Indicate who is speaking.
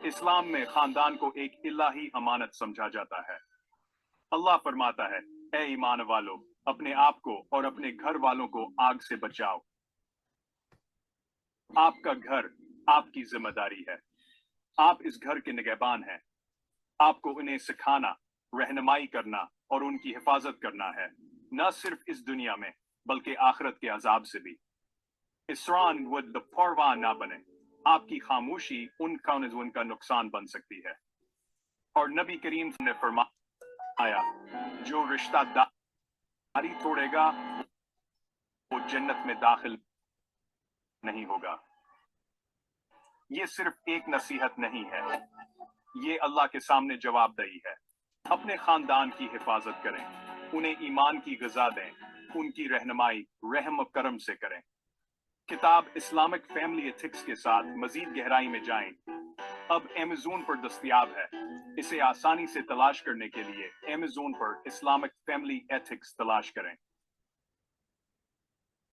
Speaker 1: اسلام میں خاندان کو ایک الہی امانت سمجھا جاتا ہے۔ اللہ فرماتا ہے، اے ایمان والو، اپنے آپ کو اور اپنے گھر والوں کو آگ سے بچاؤ۔ آپ کا گھر آپ کی ذمہ داری ہے۔ آپ اس گھر کے نگہبان ہیں۔ آپ کو انہیں سکھانا، رہنمائی کرنا اور ان کی حفاظت کرنا ہے، نہ صرف اس دنیا میں بلکہ آخرت کے عذاب سے بھی۔ اسران ود پرواہ نہ بنے۔ آپ کی خاموشی ان کا نقصان بن سکتی ہے۔ اور نبی کریم نے فرمایا، جو رشتہ داری توڑے گا وہ جنت میں داخل نہیں ہوگا۔ یہ صرف ایک نصیحت نہیں ہے، یہ اللہ کے سامنے جواب دہی ہے۔ اپنے خاندان کی حفاظت کریں، انہیں ایمان کی غذا دیں، ان کی رہنمائی رحم و کرم سے کریں۔ کتاب اسلامک فیملی ایتھکس کے ساتھ مزید گہرائی میں جائیں۔ اب ایمیزون پر دستیاب ہے۔ اسے آسانی سے تلاش کرنے کے لیے ایمیزون پر اسلامک فیملی ایتھکس تلاش کریں۔